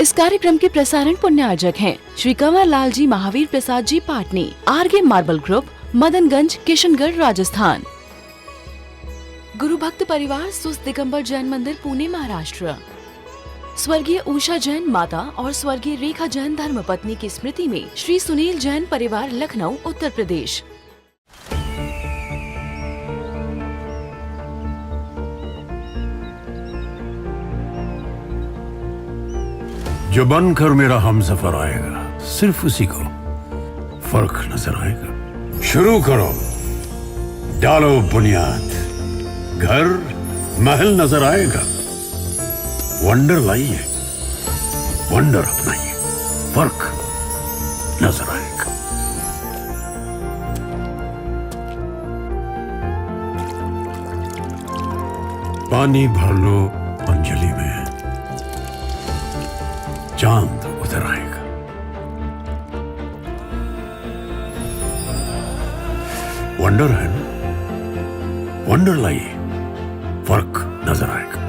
इस कार्यक्रम के प्रसारण पुण्यार्जक हैं Shri Kanwar Lal ji Mahavir Prasad ji Patni, RK marble group, Madanganj, Kishangarh, Rajasthan. गुरु भक्त परिवार सुस्त दिगंबर जैन मंदिर, पुणे, महाराष्ट्र। स्वर्गीय उषा जैन माता और स्वर्गीय रेखा जैन धर्मपत्नी की स्मृति में श्री सुनील जैन परिवार, लखनऊ, उत्तर प्रदेश। जो बनकर मेरा हमसफर आएगा, सिर्फ उसी को फर्क नजर आएगा। शुरू करो, डालो बुनियाद, घर महल नजर आएगा। वंडर लाइए, वंडर अपनाइए, फर्क नजर आएगा। पानी भर लो अंजलि में, चांद उतर आएगा। वंडर है ना, वंडर लाइए, फर्क नजर आएगा।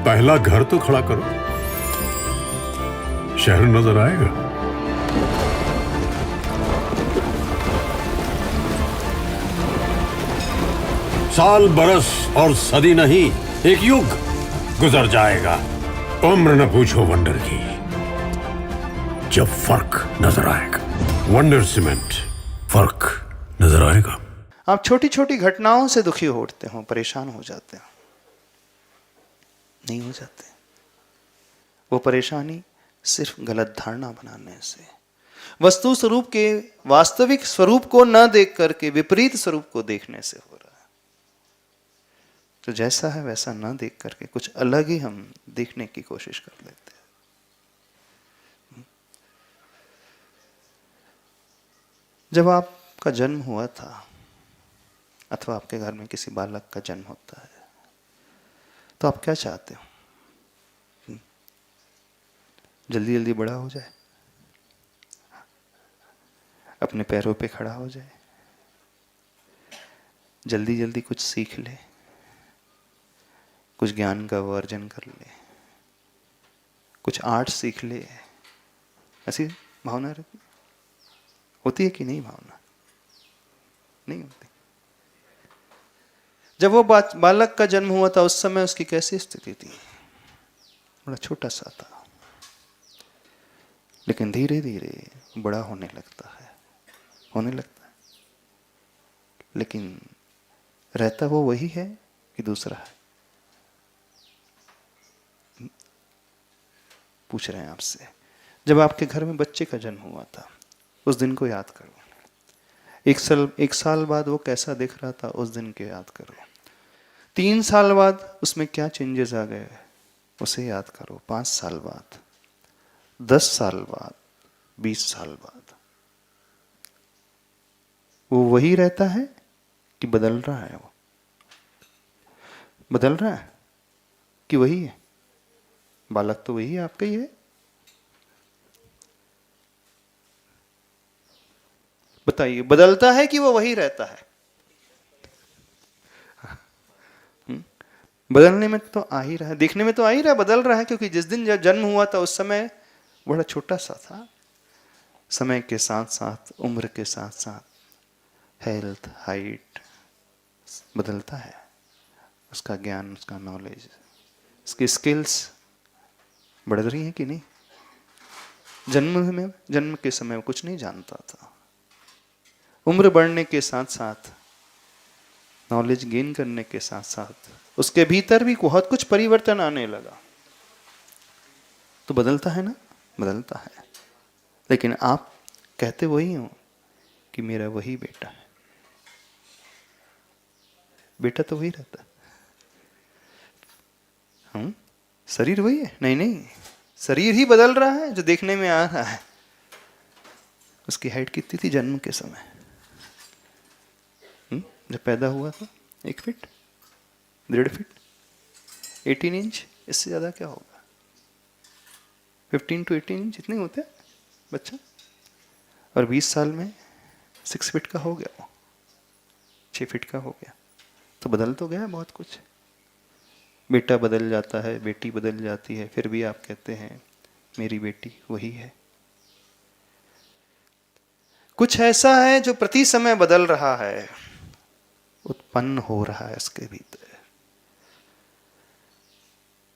पहला घर तो खड़ा करो, शहर नजर आएगा। साल बरस और सदी नहीं, एक युग गुजर जाएगा। उम्र न पूछो वंडर की, जब फर्क नजर आएगा। वंडर सीमेंट, फर्क नजर आएगा। आप छोटी छोटी घटनाओं से दुखी होते हो, परेशान हो जाते हो? नहीं हो जाते। वो परेशानी सिर्फ गलत धारणा बनाने से, वस्तु स्वरूप के वास्तविक स्वरूप को न देख करके विपरीत स्वरूप को देखने से हो रहा है। तो जैसा है वैसा न देख करके कुछ अलग ही हम देखने की कोशिश कर लेते हैं। जब आपका जन्म हुआ था अथवा आपके घर में किसी बालक का जन्म होता है, तो आप क्या चाहते हो? जल्दी जल्दी बड़ा हो जाए, अपने पैरों पे खड़ा हो जाए, जल्दी जल्दी कुछ सीख ले, कुछ ज्ञान का अर्जन कर ले, कुछ आर्ट सीख ले। ऐसी भावना होती है कि नहीं? भावना नहीं होती। जब वो बालक का जन्म हुआ था, उस समय उसकी कैसी स्थिति थी? बड़ा छोटा सा था, लेकिन धीरे धीरे बड़ा होने लगता है। लेकिन रहता वो वही है कि दूसरा है? पूछ रहे हैं आपसे। जब आपके घर में बच्चे का जन्म हुआ था, उस दिन को याद करो। एक साल बाद वो कैसा दिख रहा था, उस दिन को याद करो। 3 साल बाद उसमें क्या चेंजेस आ गए, उसे याद करो। 5 साल बाद, 10 साल बाद, 20 साल बाद, वो वही रहता है कि बदल रहा है? वो बदल रहा है कि वही है? बालक तो वही है, आपका ही है। बताइए, बदलता है कि वो वही रहता है? बदलने में तो आ ही रहा है, देखने में तो आ ही रहा है, बदल रहा है। क्योंकि जिस दिन जब जन्म हुआ था, उस समय बड़ा छोटा सा था। समय के साथ साथ, उम्र के साथ साथ हेल्थ, हाइट बदलता है। उसका ज्ञान, उसका नॉलेज, उसकी स्किल्स बढ़ रही हैं कि नहीं? जन्म के समय वो कुछ नहीं जानता था। उम्र बढ़ने के साथ साथ, नॉलेज गेन करने के साथ साथ, उसके भीतर भी बहुत कुछ परिवर्तन आने लगा। तो बदलता है ना? बदलता है। लेकिन आप कहते वही हो कि मेरा वही बेटा है। बेटा तो वही रहता है। शरीर वही है? नहीं, शरीर ही बदल रहा है जो देखने में आ रहा है। उसकी हाइट कितनी थी जन्म के समय? जब पैदा हुआ था 1 फीट, 1.5 फीट, 18 इंच। इससे ज्यादा क्या होगा? 15 to 18 जितने होते हैं बच्चा, और 20 साल में 6 फीट का हो गया, वो 6 फीट का हो गया। तो बदल तो गया बहुत कुछ। बेटा बदल जाता है, बेटी बदल जाती है, फिर भी आप कहते हैं मेरी बेटी वही है। कुछ ऐसा है जो प्रति समय बदल रहा है, उत्पन्न हो रहा है उसके भीतर,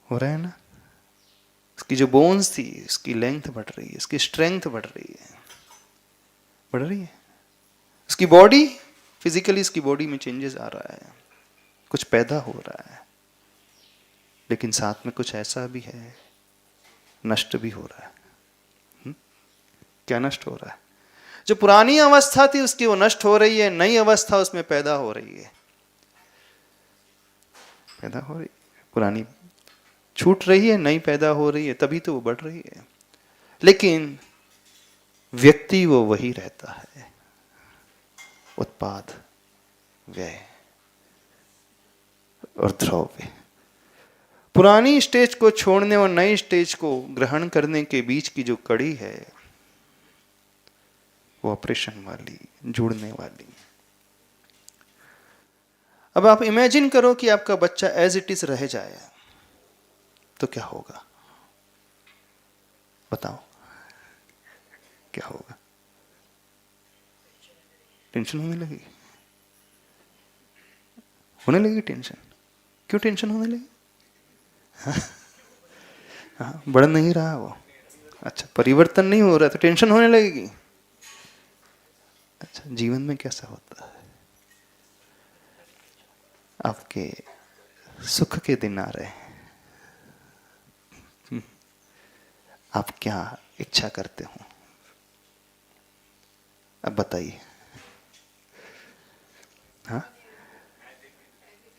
हो रहा है ना। उसकी जो बोन्स थी, उसकी लेंथ बढ़ रही है, उसकी स्ट्रेंथ बढ़ रही है, बढ़ रही है। उसकी बॉडी, फिजिकली उसकी बॉडी में चेंजेस आ रहा है, कुछ पैदा हो रहा है। लेकिन साथ में कुछ ऐसा भी है, नष्ट भी हो रहा है। क्या नष्ट हो रहा है? जो पुरानी अवस्था थी उसकी वो नष्ट हो रही है, नई अवस्था उसमें पैदा हो रही है, पैदा हो रही है। पुरानी छूट रही है, नई पैदा हो रही है, तभी तो वो बढ़ रही है। लेकिन व्यक्ति वो वही रहता है, उत्पाद, व्यय और द्रव्य। पुरानी स्टेज को छोड़ने और नई स्टेज को ग्रहण करने के बीच की जो कड़ी है, वो ऑपरेशन वाली, जुड़ने वाली। अब आप इमेजिन करो कि आपका बच्चा एज इट इज रह जाए तो क्या होगा? बताओ क्या होगा? टेंशन होने लगेगी, होने लगेगी टेंशन। क्यों टेंशन होने लगी? हाँ, बढ़ नहीं रहा वो। अच्छा, परिवर्तन नहीं हो रहा तो टेंशन होने लगेगी। अच्छा, जीवन में कैसा होता है? आपके सुख के दिन आ रहे हैं, आप क्या इच्छा करते हो? अब बताइए। हाँ,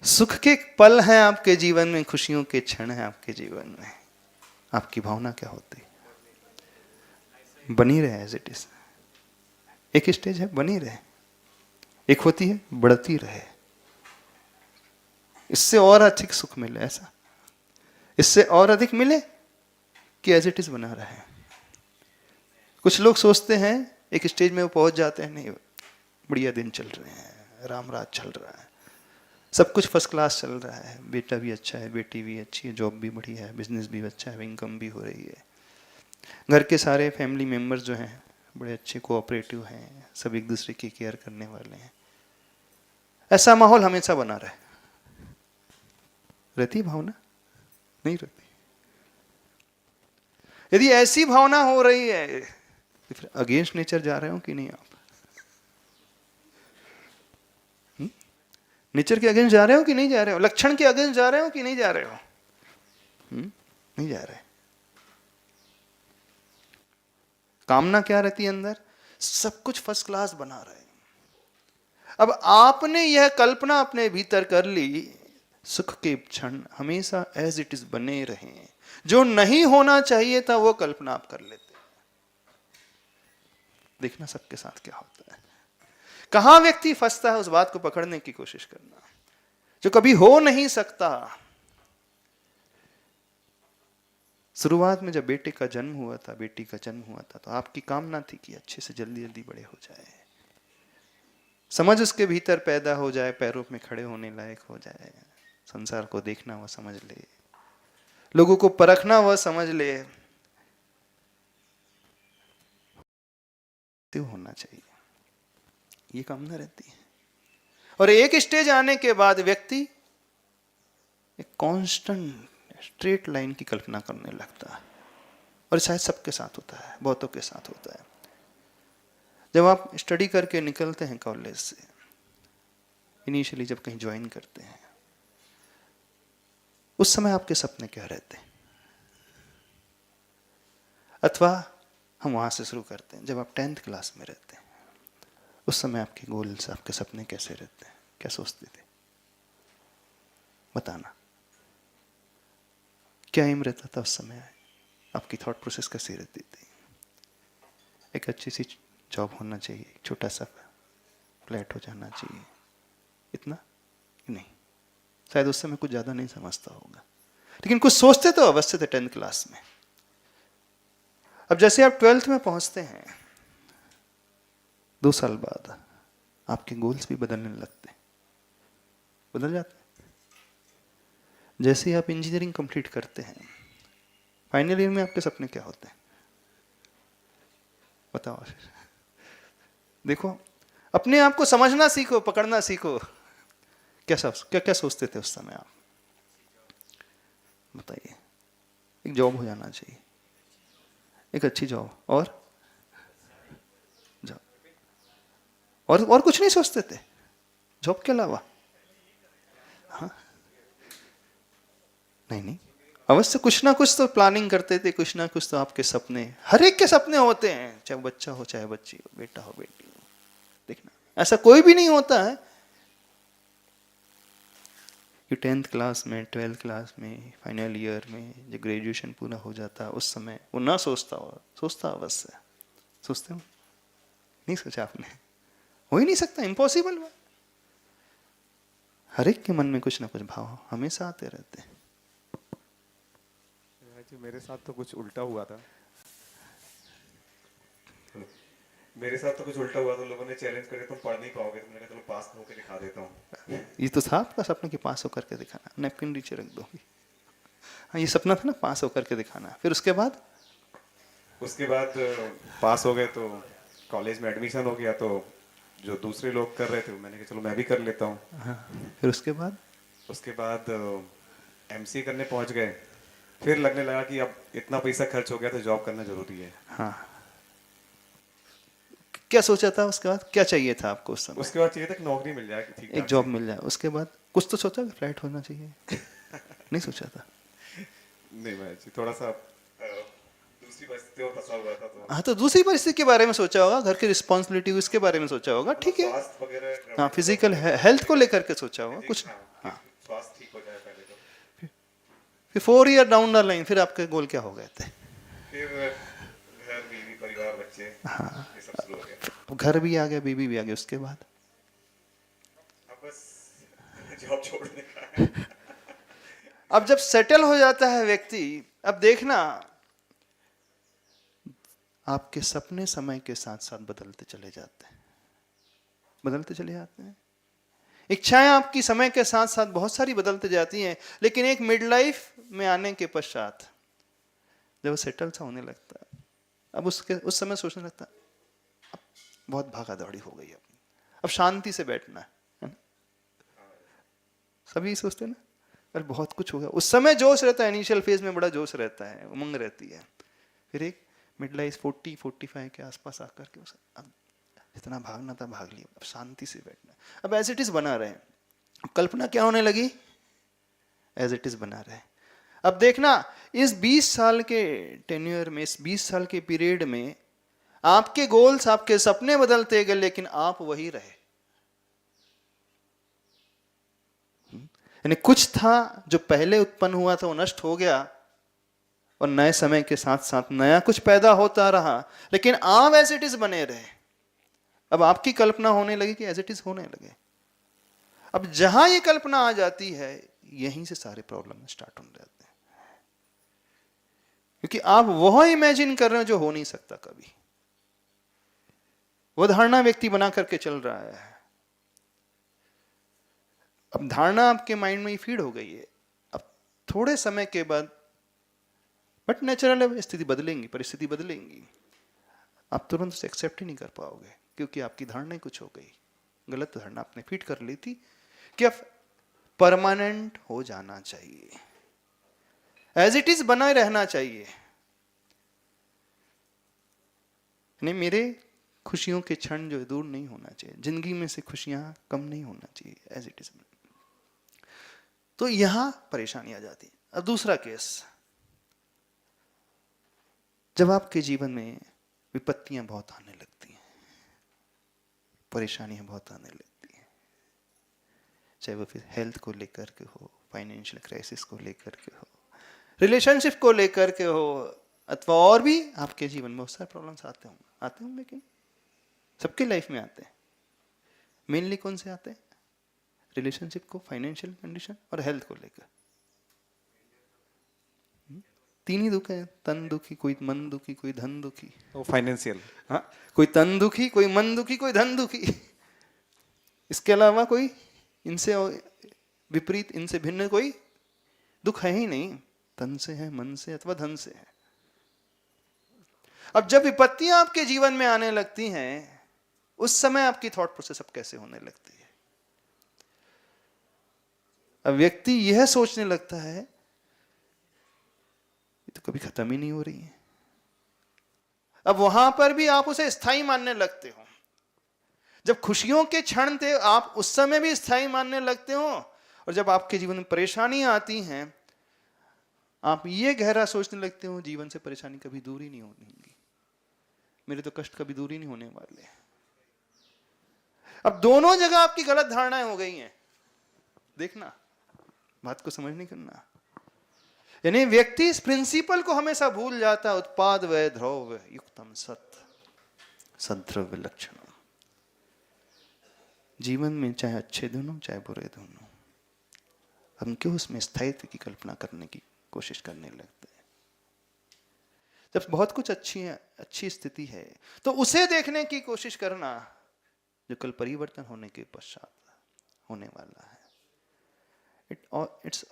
सुख के पल हैं आपके जीवन में, खुशियों के क्षण हैं आपके जीवन में, आपकी भावना क्या होती? बनी रहे एज इट इज। एक स्टेज है बनी रहे, एक होती है बढ़ती रहे, इससे और अधिक सुख मिले, ऐसा इससे और अधिक मिले कि एज इट इज बना रहे। कुछ लोग सोचते हैं एक स्टेज में वो पहुंच जाते हैं, नहीं बढ़िया दिन चल रहे हैं, राम राज चल रहा है, सब कुछ फर्स्ट क्लास चल रहा है, बेटा भी अच्छा है, बेटी भी अच्छी है, जॉब भी बढ़िया है, बिजनेस भी अच्छा है, इनकम भी हो रही है, घर के सारे फैमिली मेंबर्स जो हैं बड़े अच्छे कोऑपरेटिव हैं, सब एक दूसरे की केयर करने वाले हैं। ऐसा माहौल हमेशा बना रहे, रहती भावना? नहीं रहती। यदि ऐसी भावना हो रही है तो फिर अगेंस्ट नेचर जा रहे हो कि नहीं आप? नेचर के अगेंस्ट जा रहे हो कि नहीं जा रहे हो? लक्षण के अगेंस्ट जा रहे हो कि नहीं जा रहे हो? नहीं जा रहे। कामना क्या रहती है अंदर? सब कुछ फर्स्ट क्लास बना रहे। अब आपने यह कल्पना अपने भीतर कर ली, सुख के क्षण हमेशा एज इट इज बने रहे, जो नहीं होना चाहिए था वो कल्पना आप कर लेते। देखना सबके साथ क्या होता है। कहां व्यक्ति फंसता है उस बात को पकड़ने की कोशिश करना, जो कभी हो नहीं सकता। शुरुआत में जब बेटे का जन्म हुआ था, बेटी का जन्म हुआ था, तो आपकी कामना थी कि अच्छे से जल्दी जल्दी बड़े हो जाए, समझ उसके भीतर पैदा हो जाए, पैरों में खड़े होने लायक हो जाए, संसार को देखना वह समझ ले, लोगों को परखना वह समझ ले, तो होना चाहिए, ये कामना रहती है। और एक स्टेज आने के बाद व्यक्ति एक कांस्टेंट स्ट्रेट लाइन की कल्पना करने लगता है, और शायद सबके साथ होता है, बहुतों के साथ होता है। जब आप स्टडी करके निकलते हैं कॉलेज से, इनिशियली जब कहीं ज्वाइन करते हैं, उस समय आपके सपने क्या रहते हैं? अथवा हम वहां से शुरू करते हैं, जब आप 10th क्लास में रहते हैं, उस समय आपके गोल्स, आपके सपने कैसे रहते हैं? क्या सोचते थे? बताना, क्या एम रहता था उस समय? आपकी थॉट प्रोसेस कैसी रहती थी? एक अच्छी सी जॉब होना चाहिए, एक छोटा सा फ्लैट हो जाना चाहिए, इतना नहीं, शायद उस समय कुछ ज्यादा नहीं समझता होगा, लेकिन कुछ सोचते तो अवश्य थे 10th क्लास में। अब जैसे आप 12th में पहुंचते हैं, 2 साल बाद आपके गोल्स भी बदलने लगते हैं, बदल जाते हैं। जैसे ही आप इंजीनियरिंग कंप्लीट करते हैं, फाइनल ईयर में आपके सपने क्या होते हैं बताओ। देखो, अपने आप को समझना सीखो, पकड़ना सीखो। क्या क्या सोचते थे उस समय आप, बताइए। एक जॉब हो जाना चाहिए, एक अच्छी जॉब, और जॉब, और कुछ नहीं सोचते थे जॉब के अलावा? हाँ, नहीं, अवश्य कुछ ना कुछ तो प्लानिंग करते थे, कुछ ना कुछ तो आपके सपने, हर एक के सपने होते हैं, चाहे बच्चा हो चाहे बच्ची हो, बेटा हो बेटी हो। देखना, ऐसा कोई भी नहीं होता है कि 10th क्लास में, 12th क्लास में, फाइनल ईयर में जब ग्रेजुएशन पूरा हो जाता है उस समय वो ना सोचता हो। सोचता अवश्य, सोचते हो? नहीं सोचा आपने? हो ही नहीं सकता, इम्पॉसिबल बात। हर एक के मन में कुछ ना कुछ भाव हमेशा आते रहते हैं। मेरे साथ तो कुछ उल्टा हुआ था। मेरे साथ तो कुछ उल्टा हुआ, तो लोगों ने चैलेंज करे तुम पढ़ नहीं पाओगे, तो मैंने कहा चलो पास होकर दिखा देता हूँ। ये तो था आपका सपना कि पास होकर के दिखाना, नैपकिन नीचे रख दो। हाँ, ये सपना था ना, पास होकर के दिखाना। फिर उसके बाद पास हो गए तो कॉलेज में एडमिशन हो गया, तो जो दूसरे लोग कर रहे थे मैंने कहा चलो मैं भी कर लेता हूँ। हाँ, फिर उसके बाद एमसीए करने पहुंच गए। फिर लगने लगा कि अब इतना पैसा खर्च हो गया तो जॉब करना जरूरी है। हाँ, क्या सोचा था उसके बाद? क्या चाहिए था आपको उस समय? उसके बाद चाहिए था कि नौकरी मिल जाए, ठीक एक जॉब मिल जाए। उसके बाद कुछ तो सोचा, फ्लैट होना चाहिए? नहीं सोचा था? नहीं, मैं थोड़ा सा दूसरी परिस्थितियों में फंसा हुआ था। तो हाँ, तो दूसरी परिस्थिति के बारे में सोचा होगा, घर की रिस्पॉन्सिबिलिटी उसके बारे में सोचा होगा, ठीक है। स्वास्थ्य वगैरह, हाँ, फिजिकल हेल्थ को लेकर के सोचा होगा कुछ। हाँ, स्वास्थ्य ठीक हो जाए पहले तो। फिर 4 ईयर डाउन द लाइन फिर आपके गोल क्या हो गए थे? फिर घर, बीवी, परिवार, बच्चे, ये सब शुरू हो गया। घर भी आ गया, बीवी भी आ गई। उसके बाद अब बस जॉब छोड़ने का है। अब जब सेटल हो जाता है व्यक्ति, अब देखना आपके सपने समय के साथ साथ बदलते चले जाते हैं, बदलते चले जाते हैं। इच्छाएं आपकी समय के साथ साथ बहुत सारी बदलते जाती हैं, लेकिन एक मिड लाइफ में आने के पश्चात जब वो सेटल सा होने लगता है, अब उस समय सोचने लगता है अब बहुत भागा दौड़ी हो गई, अब शांति से बैठना है ना? सभी सोचते हैं ना, पर बहुत कुछ हो गया। उस समय जोश रहता है, इनिशियल फेज में बड़ा जोश रहता है, उमंग रहती है। फिर एक मिड लाइफ 40-45 के आसपास आकर के अब जितना भागना था भाग लिया, अब शांति से बैठना। अब एज इट इज बना रहे, कल्पना क्या होने लगी? एज इट इज बना रहे। अब देखना, इस 20 साल के टेन्योर में, इस 20 साल के पीरियड में आपके गोल्स, आपके सपने बदलते गए, लेकिन आप वही रहे। यानी कुछ था जो पहले उत्पन्न हुआ था वो नष्ट हो गया, और नए समय के साथ साथ नया कुछ पैदा होता रहा, लेकिन आप एज इट इज बने रहे। अब आपकी कल्पना होने लगी कि एज इट इज होने लगे। अब जहां ये कल्पना आ जाती है, यहीं से सारे प्रॉब्लम स्टार्ट हो जाते हैं, क्योंकि आप वह इमेजिन कर रहे हो जो हो नहीं सकता कभी। वो धारणा व्यक्ति बना करके चल रहा है। अब धारणा आपके माइंड में ही फीड हो गई है। अब थोड़े समय के बाद, बट नेचुरल है, स्थिति बदलेंगी, परिस्थिति बदलेंगी, आप तुरंत उसे एक्सेप्ट ही नहीं कर पाओगे, क्योंकि आपकी धारणा कुछ हो गई, गलत धारणा आपने फीड कर ली थी कि अब परमानेंट हो जाना चाहिए, एज इट इज बना रहना चाहिए। नहीं, मेरे खुशियों के क्षण जो दूर नहीं होना चाहिए, जिंदगी में से खुशियां कम नहीं होना चाहिए, एज इट इज। तो यहां परेशानी आ जाती है। अब दूसरा केस, जब आपके जीवन में विपत्तियां बहुत आने लगती हैं, परेशानियां बहुत आने लगती हैं, चाहे वो फिर हेल्थ को लेकर के हो, फाइनेंशियल क्राइसिस को लेकर के हो, रिलेशनशिप को लेकर के हो, अथवा और भी आपके जीवन में बहुत सारे प्रॉब्लम्स आते होंगे, लेकिन सबके लाइफ में आते हैं। मेनली कौन से आते हैं? रिलेशनशिप को, फाइनेंशियल कंडीशन और हेल्थ को लेकर। तीन ही दुख है, तन दुखी, कोई मन दुखी, कोई धन दुखी। वो फाइनेंशियल। हाँ, कोई तन दुखी, कोई मन दुखी, कोई धन दुखी। इसके अलावा कोई इनसे विपरीत, इनसे भिन्न कोई दुख है ही नहीं। तन से है, मन से अथवा धन से है। अब जब विपत्तियां आपके जीवन में आने लगती हैं, उस समय आपकी थॉट प्रोसेस अब कैसे होने लगती है? अब व्यक्ति यह सोचने लगता है ये तो कभी खत्म ही नहीं हो रही है। अब वहां पर भी आप उसे स्थायी मानने लगते हो। जब खुशियों के क्षण थे, आप उस समय भी स्थायी मानने लगते हो, और जब आपके जीवन में परेशानी आती हैं, आप ये गहरा सोचने लगते हो जीवन से परेशानी कभी दूर ही नहीं होगी, मेरे तो कष्ट कभी दूर ही नहीं होने वाले। अब दोनों जगह आपकी गलत धारणाएं हो गई हैं। देखना, बात को समझ नहीं करना। यानी व्यक्ति इस प्रिंसिपल को हमेशा भूल जाता है, उत्पाद वै ध्रुव युक्तम सत सद्रव्य लक्षणम। जीवन में चाहे अच्छे दिन हो चाहे बुरे दिन हो, हम क्यों उसमें स्थायित्व की कल्पना करने की कोशिश करने लगते हैं? जब बहुत कुछ अच्छी स्थिति है तो उसे देखने की कोशिश करना जो कल परिवर्तन होने के पश्चात होने वाला है। It's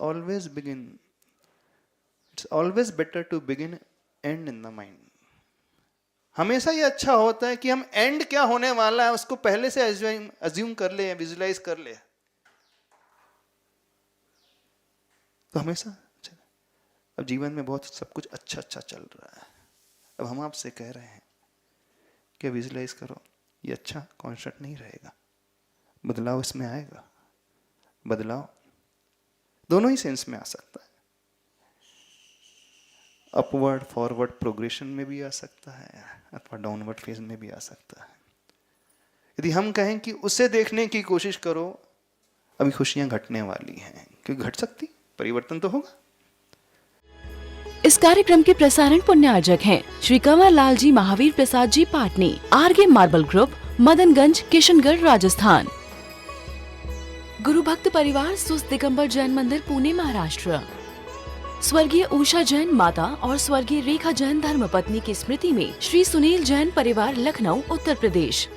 always better to begin end in the mind. हमेशा ये अच्छा होता है कि हम एंड क्या होने वाला है उसको पहले से अज्यूम कर ले, विजुलाइज कर ले, तो हमेशा अच्छा। अब जीवन में बहुत सब कुछ अच्छा चल रहा है। अब हम आपसे कह रहे हैं कि विजुलाइज करो, ये अच्छा कॉन्स्टेंट नहीं रहेगा, बदलाव इसमें आएगा। बदलाव दोनों ही सेंस में आ सकता है, अपवर्ड फॉरवर्ड प्रोग्रेशन में भी आ सकता है अथवा डाउनवर्ड फेज में भी आ सकता है। यदि हम कहें कि उसे देखने की कोशिश करो, अभी खुशियां घटने वाली हैं, क्योंकि घट सकती, परिवर्तन तो होगा। इस कार्यक्रम के प्रसारण पुण्यार्जक हैं श्री कंवर लाल जी महावीर प्रसाद जी पाटनी, आरगे मार्बल ग्रुप, मदनगंज, किशनगढ़, राजस्थान। गुरु भक्त परिवार सुस्त दिगंबर जैन मंदिर, पुणे, महाराष्ट्र। स्वर्गीय उषा जैन माता और स्वर्गीय रेखा जैन धर्मपत्नी की स्मृति में श्री सुनील जैन परिवार, लखनऊ, उत्तर प्रदेश।